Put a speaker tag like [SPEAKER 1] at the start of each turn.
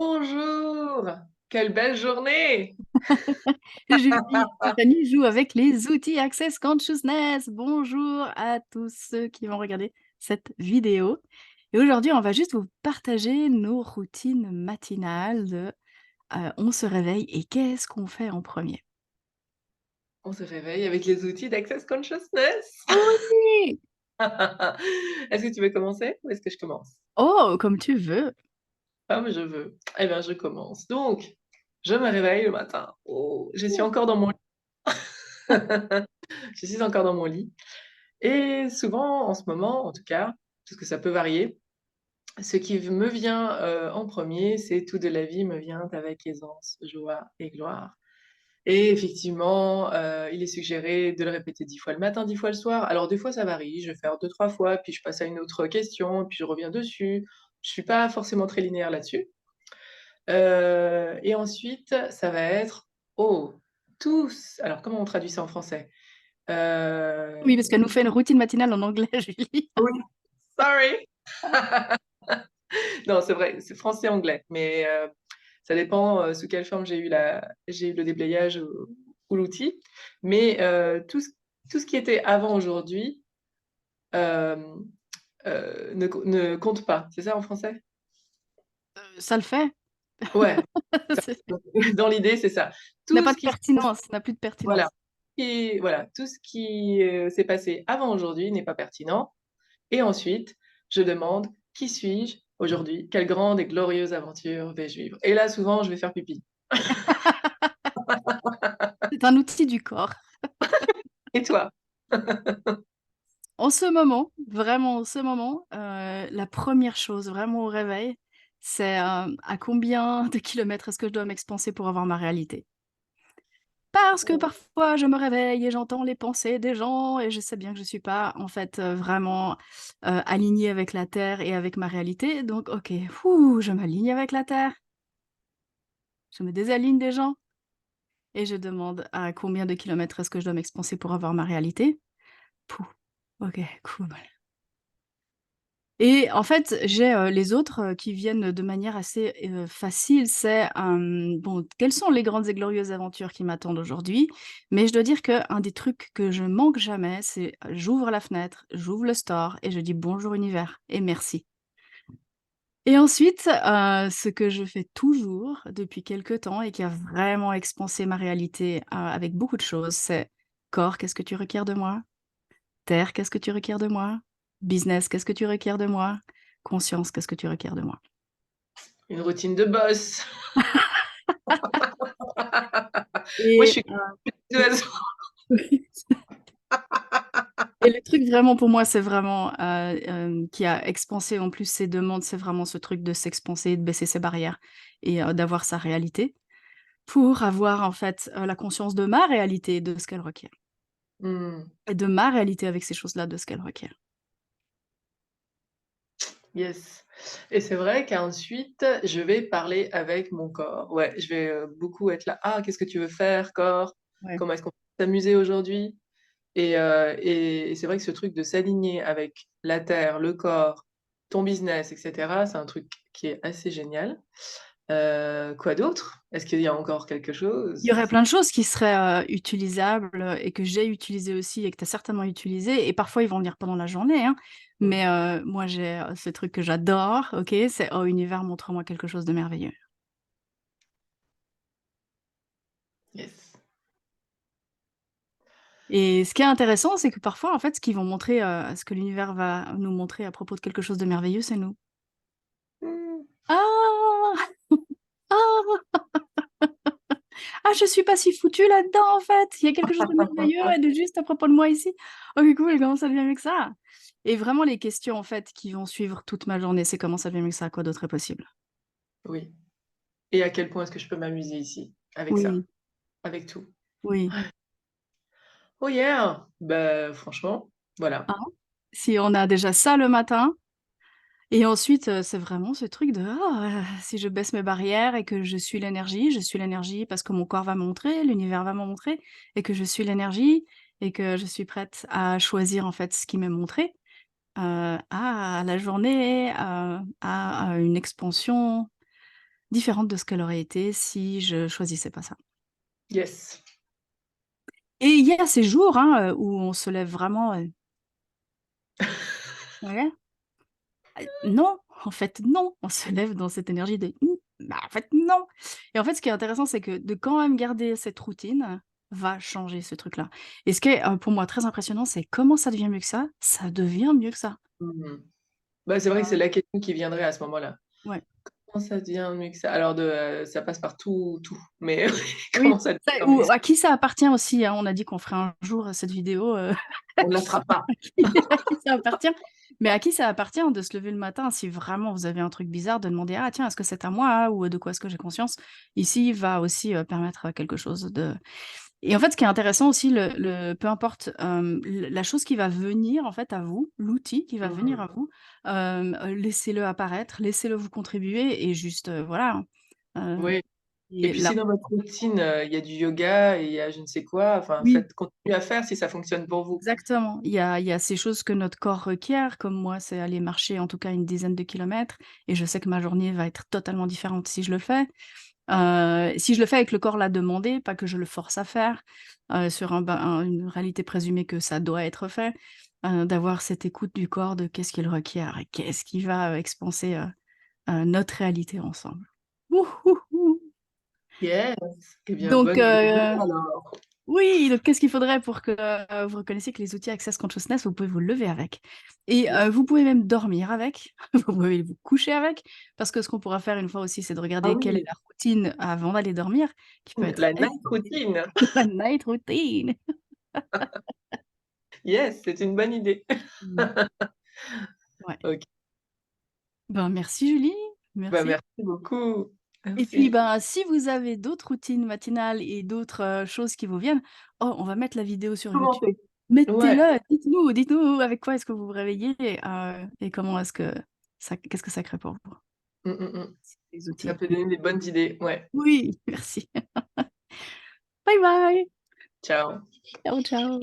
[SPEAKER 1] Bonjour! Quelle belle journée!
[SPEAKER 2] Julie et compagnie jouent avec les outils Access Consciousness. Bonjour à tous ceux qui vont regarder cette vidéo. Et aujourd'hui, on va juste vous partager nos routines matinales de on se réveille et qu'est-ce qu'on fait en premier.
[SPEAKER 1] On se réveille avec les outils d'Access Consciousness.
[SPEAKER 2] Oui!
[SPEAKER 1] Est-ce que tu veux commencer ou est-ce que je commence?
[SPEAKER 2] Oh, comme tu veux.
[SPEAKER 1] Comme je veux. Eh bien, je commence. Donc, je me réveille le matin. Oh, je suis encore dans mon lit. Je suis encore dans mon lit et souvent, en ce moment, en tout cas, parce que ça peut varier, ce qui me vient, en premier, c'est: «Tout de la vie me vient avec aisance, joie et gloire». Et effectivement, il est suggéré de le répéter 10 fois le matin, 10 fois le soir. Alors des fois ça varie, je vais faire 2-3 fois, puis je passe à une autre question, puis je reviens dessus. Je suis pas forcément très linéaire là-dessus. Et ensuite, ça va être: «Oh, tous», alors comment on traduit ça en français?
[SPEAKER 2] Oui, parce
[SPEAKER 1] Heu,
[SPEAKER 2] qu'elle nous fait une routine matinale en anglais, Julie.
[SPEAKER 1] oui, sorry! Non, c'est vrai, c'est français-anglais, mais ça dépend, sous quelle forme j'ai eu le déblayage ou l'outil. Mais tout ce qui était avant aujourd'hui, hem, ne compte pas. C'est ça en français?
[SPEAKER 2] Ça le fait.
[SPEAKER 1] Ouais, ça
[SPEAKER 2] C'est
[SPEAKER 1] dans l'idée, c'est ça.
[SPEAKER 2] n'a
[SPEAKER 1] Tout
[SPEAKER 2] pas
[SPEAKER 1] ce
[SPEAKER 2] de
[SPEAKER 1] qui
[SPEAKER 2] pertinence, n'a plus de
[SPEAKER 1] voilà,
[SPEAKER 2] pertinence.
[SPEAKER 1] tout ce qui, s'est passé avant aujourd'hui n'est pas pertinent et ensuite, je demande: «Qui suis-je aujourd'hui? Quelle grande et glorieuse aventure vais-je vivre?» Et là, souvent, je vais faire pipi.
[SPEAKER 2] C'est un outil du corps.
[SPEAKER 1] Et toi?
[SPEAKER 2] En ce moment, vraiment en ce moment, la première chose vraiment au réveil, c'est, à combien de kilomètres est-ce que je dois m'expanser pour avoir ma réalité? Parce que parfois je me réveille et j'entends les pensées des gens et je sais bien que je suis pas en fait, vraiment, alignée avec la terre et avec ma réalité donc OK, fou, je m'aligne avec la terre, je me désaligne des gens et je demande à combien de kilomètres est-ce que je dois m'expanser pour avoir ma réalité? Pouh, OK, cool. Et en fait, j'ai, les autres, qui viennent de manière assez, facile. C'est, bon, quelles sont les grandes et glorieuses aventures qui m'attendent aujourd'hui? Mais je dois dire qu'un des trucs que je manque jamais, c'est, j'ouvre la fenêtre, j'ouvre le store et je dis: «Bonjour univers et merci». Et ensuite, ce que je fais toujours depuis quelque temps et qui a vraiment expansé ma réalité, avec beaucoup de choses, c'est: «Corps, qu'est-ce que tu requiers de moi? Terre, qu'est-ce que tu requiers de moi? Business, qu'est-ce que tu requiers de moi? Conscience, qu'est-ce que tu requiers de moi?»
[SPEAKER 1] Une routine de boss. Moi, je
[SPEAKER 2] Et
[SPEAKER 1] suis de
[SPEAKER 2] oui, oui. Et le truc vraiment pour moi, c'est vraiment, qui a expansé en plus ces demandes, c'est vraiment ce truc de s'expanser, de baisser ses barrières et d'avoir sa réalité pour avoir en fait, la conscience de ma réalité, de ce qu'elle requiert
[SPEAKER 1] Mmh,
[SPEAKER 2] et de ma réalité avec ces choses-là, de ce qu'elle requiert.
[SPEAKER 1] yes, et c'est vrai qu'ensuite, je vais parler avec mon corps. Ouais, je vais, beaucoup être là: «Ah, qu'est-ce que tu veux faire, corps?
[SPEAKER 2] Ouais.
[SPEAKER 1] Comment est-ce qu'on peut s'amuser aujourd'hui?» Et c'est vrai que ce truc de s'aligner avec la terre, le corps, ton business et cetera, c'est un truc qui est assez génial. Quoi d'autre? Est-ce qu'il y a encore quelque
[SPEAKER 2] Il y
[SPEAKER 1] chose?
[SPEAKER 2] aurait plein de choses qui seraient, utilisables, et que j'ai utilisées aussi et que tu as certainement utilisées et parfois ils vont venir pendant la journée, hein.
[SPEAKER 1] Mmh,
[SPEAKER 2] Mais, moi j'ai, ce truc que j'adore, OK? C'est: «Oh univers, montre-moi quelque chose de merveilleux».
[SPEAKER 1] yes.
[SPEAKER 2] Et ce qui est intéressant, c'est que parfois, en fait, ce qu'ils vont montrer, ce que l'univers va nous montrer à propos de quelque chose de merveilleux, c'est nous.
[SPEAKER 1] Mmh.
[SPEAKER 2] «Ah! Ah! Ah, je suis pas si foutue là-dedans, en fait! Il y a quelque chose de merveilleux et de juste à propos de moi ici. Oh, que cool, comment ça devient mieux que ça?» Et vraiment les questions, en fait, qui vont suivre toute ma journée, c'est: «Comment ça devient mieux que ça? Quoi d'autre est possible?»
[SPEAKER 1] Oui, et à quel point est-ce que je peux m'amuser ici, avec ça,
[SPEAKER 2] Oui,
[SPEAKER 1] avec tout?
[SPEAKER 2] oui.
[SPEAKER 1] Oh yeah! Bah, franchement, voilà.
[SPEAKER 2] Hein? Si on a déjà ça le matin. Et ensuite, c'est vraiment ce truc de: «Ah, si je baisse mes barrières et que je suis l'énergie parce que mon corps va me montrer, l'univers va me montrer et que je suis l'énergie et que je suis prête à choisir, en fait, ce qui m'est montré, à la journée, à une expansion». différente de ce qu'elle aurait été si je choisissais pas ça.
[SPEAKER 1] Yes.
[SPEAKER 2] Et il y a ces jours, hein, où on se lève vraiment, ouais, non, en fait non, on se lève dans cette énergie de: bah, en fait non». Et en fait, ce qui est intéressant, c'est que de quand même garder cette routine va changer ce truc-là. Et ce qui est, pour moi très impressionnant, c'est comment ça devient mieux que ça? Ça devient mieux que ça.
[SPEAKER 1] Mmh. Bah, c'est vrai que c'est la question qui viendrait à ce moment-là.
[SPEAKER 2] Ouais.
[SPEAKER 1] Comment ça devient mieux que ça? Alors ça passe par tout, mais
[SPEAKER 2] Oui,
[SPEAKER 1] comment ça
[SPEAKER 2] ça
[SPEAKER 1] devient mieux
[SPEAKER 2] ou
[SPEAKER 1] que ça?
[SPEAKER 2] à qui ça appartient aussi, hein. On a dit qu'on ferait un jour cette vidéo,
[SPEAKER 1] On ne l'attrape pas.
[SPEAKER 2] à qui ça appartient. Mais à qui ça appartient de se lever le matin si vraiment vous avez un truc bizarre, de demander: «Ah tiens, est-ce que c'est à moi, ou de quoi est-ce que j'ai conscience?» Ici va aussi, permettre quelque chose de et en fait, ce qui est intéressant aussi, le peu importe, la chose qui va venir en fait à vous, l'outil qui va venir
[SPEAKER 1] Mmh.
[SPEAKER 2] à vous, laissez-le apparaître, laissez-le vous contribuer et juste, voilà, hein,
[SPEAKER 1] Oui, et
[SPEAKER 2] et
[SPEAKER 1] puis si
[SPEAKER 2] là
[SPEAKER 1] dans votre routine, il y a du yoga et il y a je ne sais quoi, enfin
[SPEAKER 2] oui.
[SPEAKER 1] continuez à faire si ça fonctionne pour vous.
[SPEAKER 2] Exactement. Il y a ces choses que notre corps requiert, comme moi, c'est aller marcher en tout cas une dizaine de kilomètres et je sais que ma journée va être totalement différente si je le fais. Si je le fais avec le corps l'a demandé, pas que je le force à faire, sur une réalité présumée que ça doit être fait, d'avoir cette écoute du corps de qu'est-ce qu'il requiert et qu'est-ce qui va, expanser, notre réalité ensemble. Ouh, ouh, ouh.
[SPEAKER 1] Yes, eh bien
[SPEAKER 2] Donc
[SPEAKER 1] bonne journée alors.
[SPEAKER 2] oui, donc qu'est-ce qu'il faudrait pour que, vous reconnaissiez que les outils Access Consciousness, vous pouvez vous lever avec et
[SPEAKER 1] Yes.
[SPEAKER 2] vous pouvez même dormir avec, vous pouvez vous coucher avec, parce que ce qu'on pourra faire une fois aussi, c'est de
[SPEAKER 1] Ah
[SPEAKER 2] regarder quelle est
[SPEAKER 1] oui,
[SPEAKER 2] la routine avant d'aller dormir, qui peut être
[SPEAKER 1] la night routine.
[SPEAKER 2] la night routine.
[SPEAKER 1] Yes, c'est une bonne idée.
[SPEAKER 2] Mmh. Ouais.
[SPEAKER 1] OK,
[SPEAKER 2] Ben, merci Julie,
[SPEAKER 1] bah,
[SPEAKER 2] merci
[SPEAKER 1] merci beaucoup.
[SPEAKER 2] et puis,
[SPEAKER 1] Merci.
[SPEAKER 2] ben, si vous avez d'autres routines matinales et d'autres, choses qui vous viennent, oh, on va mettre la vidéo sur YouTube.
[SPEAKER 1] Commenter. Ouais.
[SPEAKER 2] Mettez-le, dites-nous avec quoi est-ce que vous vous réveillez et comment est-ce que ça qu'est-ce que ça crée pour vous?
[SPEAKER 1] Mmh, mmh, mmh.
[SPEAKER 2] Les
[SPEAKER 1] Ça
[SPEAKER 2] outils.
[SPEAKER 1] peut donner des bonnes idées, ouais.
[SPEAKER 2] Oui, merci. Bye bye.
[SPEAKER 1] Ciao.
[SPEAKER 2] Ciao, ciao.